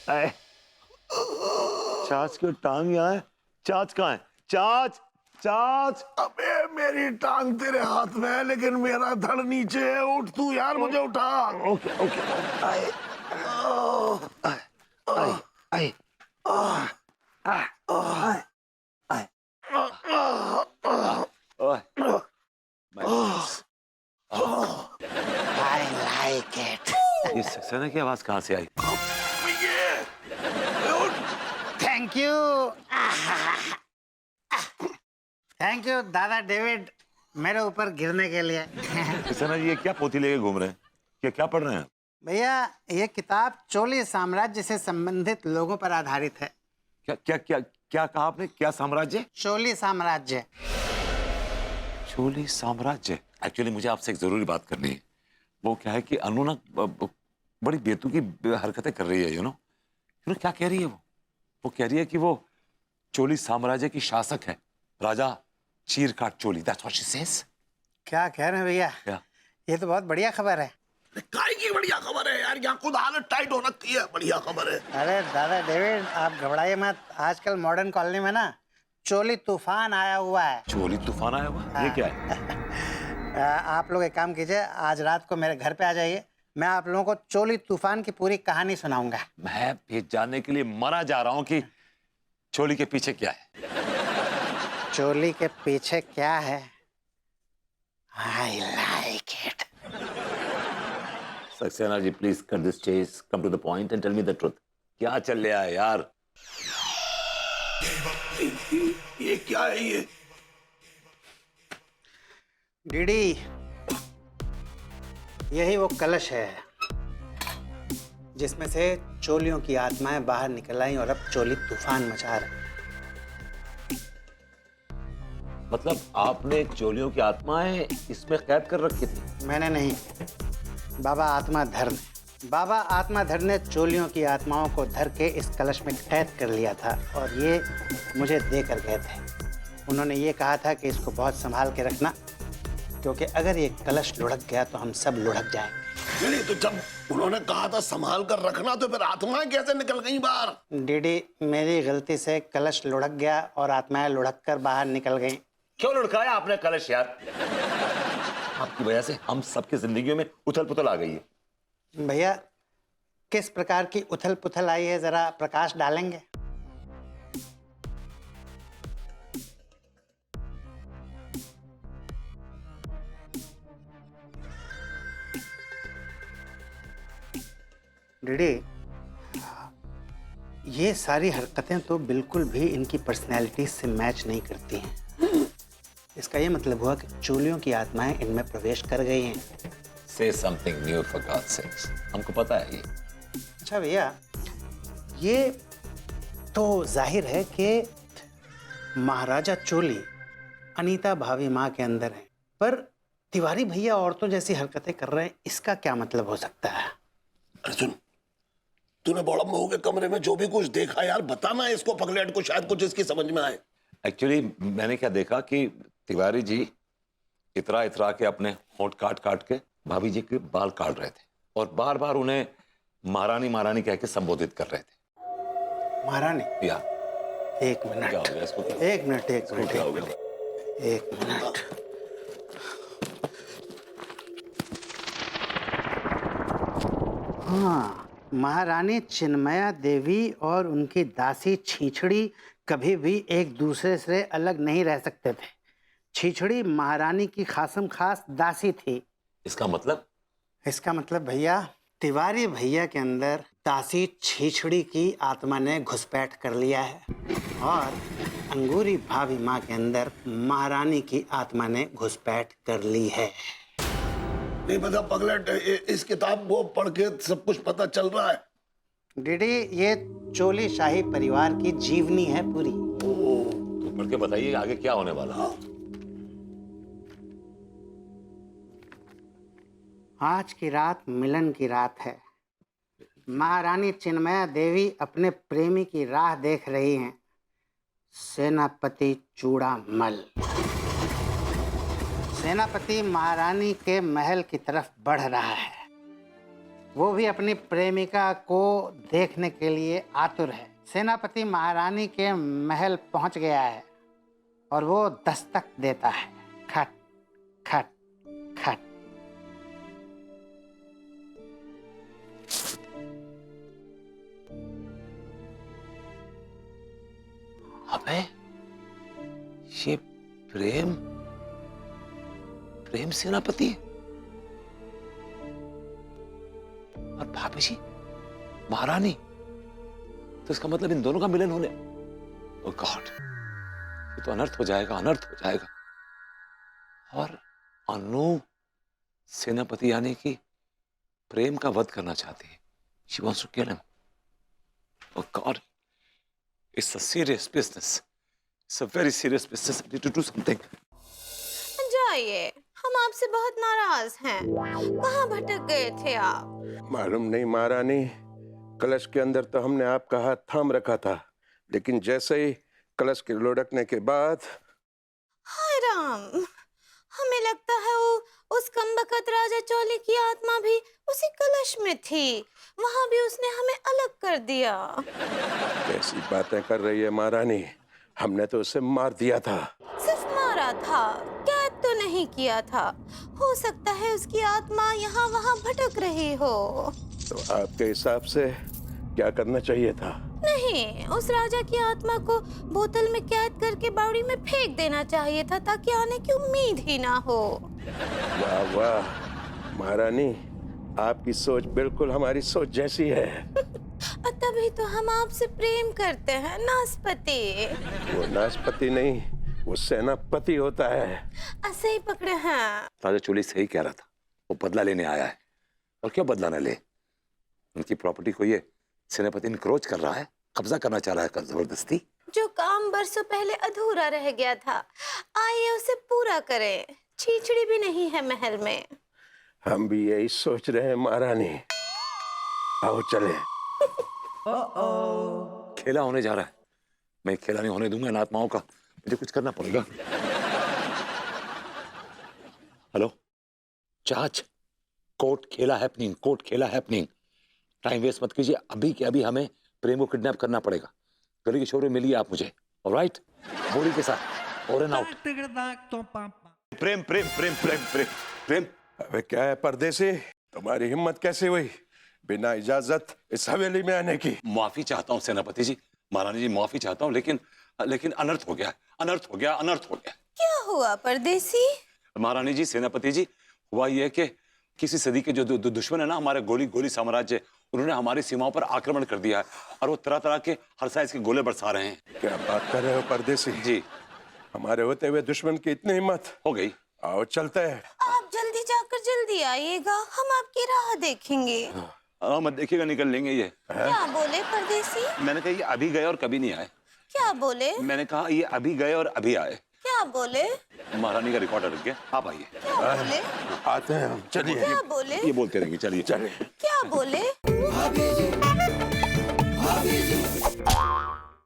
आए। चाच की टांग यहाँ है। चाच कहाँ है? चाच, चाच। अबे मेरी टांग तेरे हाथ में है लेकिन मेरा धड़ नीचे है। उठ तू यार, मुझे उठा। Okay okay. आए आए आए आए आए। ओए, I like it. ये सक्सेना की आवाज कहाँ से आई? Thank you. Thank you दादा डेविड मेरे ऊपर गिरने के लिए। सक्सेना जी, ये क्या पोथी लेके घूम रहे हैं? क्या पढ़ रहे हैं? भैया ये किताब चोली साम्राज्य से संबंधित लोगों पर आधारित है। क्या क्या क्या क्या कहा आपने? क्या साम्राज्य? चोली साम्राज्य। चोली साम्राज्य। एक्चुअली मुझे आपसे एक जरूरी बात करनी है। वो क्या है कि अनु ना बड़ी बेतुकी हरकतें कर रही है। यू नो क्या कह रही है वो कह रही है कि वो चोली साम्राज्य की शासक है, राजा चीरकाट चोली। That's what she says. क्या कह रहे हैं भैया? क्या? ये तो बहुत बढ़िया खबर है। काय की बढ़िया खबर है यार, यहाँ खुद हालत टाइट हो रखी है। बढ़िया खबर है। अरे दादा डेविड आप घबराइए मत। आजकल मॉडर्न कॉलोनी में ना चोली तूफान आया हुआ है। चोली तूफान आया हुआ? ये क्या है? आप लोग एक काम कीजिए, आज रात को मेरे घर पे आ जाइए। मैं आप लोगों को चोली तूफान की पूरी कहानी सुनाऊंगा। मैं भी जानने के लिए मरा जा रहा हूँ कि चोली के पीछे क्या है। चोली के पीछे क्या है? I like it. Saxena ji, please cut this chase, come to the point and tell me the truth. क्या चल रहा है यार? ये क्या है ये? डीडी, यही वो कलश है जिसमें से चोलियों की आत्माएं बाहर निकल आई और अब चोली तूफान मचा रहे। मतलब आपने चोलियों की आत्माएं इसमें कैद कर रखी थी? मैंने नहीं, बाबा आत्माधर ने। बाबा आत्माधर ने चोलियों की आत्माओं को धर के इस कलश में कैद कर लिया था और ये मुझे देकर गए थे। उन्होंने ये कहा था कि इसको बहुत संभाल के रखना, क्योंकि अगर ये कलश लुढ़क गया तो हम सब लुढ़क जाएंगे। चलिए, तो जब उन्होंने कहा था संभाल कर रखना, तो फिर आत्माएं कैसे निकल गई बाहर? डीडी, मेरी गलती से कलश लुढ़क गया और आत्माएं लुढ़क कर बाहर निकल गईं। क्यों लुढ़काया आपने कलश यार? आपकी वजह से हम सबकी जिंदगियों में उथल पुथल आ गई है। भैया किस प्रकार की उथल पुथल आई है, जरा प्रकाश डालेंगे? डीडी, ये सारी हरकतें तो बिल्कुल भी इनकी पर्सनैलिटी से मैच नहीं करती हैं। इसका ये मतलब हुआ कि चोलियों की आत्माएं इनमें प्रवेश कर गई हैं। Say something new for God's sakes. हमको पता है ये। अच्छा भैया, ये तो जाहिर है कि महाराजा चोली अनीता भाभी माँ के अंदर है, पर तिवारी भैया औरतों जैसी हरकतें कर रहे हैं, इसका क्या मतलब हो सकता है? अर्जुन, तूने बड़ा बहू के कमरे में जो भी कुछ देखा यार, बताना इसको पगलेट को, शायद कुछ इसकी समझ में आए। एक्चुअली मैंने क्या देखा कि तिवारी जी इतरा इतरा के अपने होंठ काट काट के भाभी जी के बाल काट रहे थे और बार बार उन्हें महारानी महारानी कह के संबोधित कर रहे थे। महारानी? या एक मिनट, क्या हो गया इसको? एक मिनट, एक मिनट, क्या हो गया? एक मिनट। हाँ, महारानी चिन्मया देवी और उनकी दासी छीछड़ी कभी भी एक दूसरे से अलग नहीं रह सकते थे। छीछड़ी महारानी की खासम खास दासी थी। इसका मतलब? इसका मतलब भैया, तिवारी भैया के अंदर दासी छीछड़ी की आत्मा ने घुसपैठ कर लिया है और अंगूरी भाभी माँ के अंदर महारानी की आत्मा ने घुसपैठ कर ली है। नहीं पता पगलेट, इस किताब को पढ़ के सब कुछ पता चल रहा है। डीडी, ये चोली शाही परिवार की जीवनी है पूरी। तो पढ़ के बताइए आगे क्या होने वाला। आज की रात मिलन की रात है। महारानी चिन्मया देवी अपने प्रेमी की राह देख रही हैं। सेनापति चूड़ामल। सेनापति महारानी के महल की तरफ बढ़ रहा है। वो भी अपनी प्रेमिका को देखने के लिए आतुर है। सेनापति महारानी के महल पहुंच गया है और वो दस्तक देता है। खट खट खट। अबे ये प्रेम प्रेम सेनापति और भाभी जी महारानी, तो इसका मतलब इन दोनों का मिलन होने, ओह गॉड, ये तो अनर्थ हो जाएगा, अनर्थ हो जाएगा। और अनु सेनापति यानी कि प्रेम का वध करना चाहती है। She wants to kill him. Oh God, it's a serious business. It's a very serious business. I need to do something. जाइए, हम आपसे बहुत नाराज हैं। कहाँ भटक गए थे आप? मालूम नहीं महारानी, कलश के अंदर तो हमने आपका हाथ थाम रखा था, लेकिन जैसे ही कलश के लुढ़कने के बाद हाय राम, हमें लगता है वो उस कमबख्त राजा चौली की आत्मा भी उसी कलश में थी। वहां भी उसने हमें अलग कर दिया। कैसी बातें कर रही है महारानी, हमने तो उसे मार दिया था। सिर्फ मारा था, कैद तो नहीं किया था। हो सकता है उसकी आत्मा यहाँ वहाँ भटक रही हो। तो आपके हिसाब से क्या करना चाहिए था? नहीं, उस राजा की आत्मा को बोतल में कैद करके बावड़ी में फेंक देना चाहिए था, ताकि आने की उम्मीद ही ना हो। वाह वाह महारानी, आपकी सोच बिल्कुल हमारी सोच जैसी है। तभी तो हम आपसे प्रेम करते हैं नासपति। वो नासपति नहीं, वो सेनापति होता है। ऐसे ही पकड़े हैं। राजा चोली सही कह रहा था, वो बदला लेने आया है। और क्यों बदला न ले? उनकी प्रॉपर्टी को ये सेनापति इनक्रोच कर रहा है, कब्जा करना चाह रहा है जबरदस्ती। जो काम बरसों पहले अधूरा रह गया था, आइए उसे पूरा करें। छीछड़ी भी नहीं है महल में। हम भी यही सोच रहे हैं महारानी। आओ चले। खेला होने जा रहा है, मैं खेला नहीं होने दूंगा इन आत्माओं का। मुझे कुछ करना पड़ेगा। हेलो जज, कोर्ट खेला हैपनिंग, कोर्ट खेला हैपनिंग। टाइम वेस्ट मत कीजिए, अभी के अभी हमें प्रेम को किडनैप करना पड़ेगा। गली के शोरे मिलिए आप मुझे, ऑलराइट? बोरी के साथ और एन आउट। प्रेम प्रेम प्रेम प्रेम प्रेम प्रेम। अबे क्या है परदेसी, तुम्हारी हिम्मत कैसे हुई बिना इजाजत इस हवेली में आने की? माफी चाहता हूँ सेनापति जी, महारानी जी, माफी चाहता हूँ, लेकिन अनर्थ हो गया, अनर्थ हो गया, अनर्थ हो गया। क्या हुआ परदेसी? महारानी जी, सेनापति जी, हुआ यह कि किसी सदी के जो दुश्मन है ना हमारे गोली साम्राज्य, उन्होंने हमारी सीमाओं पर आक्रमण कर दिया है और वो तरह तरह के हर साइज के गोले बरसा रहे हैं। क्या बात कर रहे हो परदेसी? जी, हमारे होते हुए दुश्मन की इतनी हिम्मत हो गई। आओ चलते हैं। आप जल्दी जाकर जल्दी आइएगा, हम आपकी राह देखेंगे। मत देखिएगा, निकल लेंगे ये। क्या बोले परदेसी? मैंने कहा ये अभी गए और कभी नहीं आए। क्या बोले? मैंने कहा ये अभी गए और अभी आए। क्या बोले? महारानी का रिकॉर्ड अटक गया, आप आइए। क्या बोले? आते हैं हम, चलिए। क्या बोले? ये बोलते रहेंगे, चलिए चलिए। क्या बोले?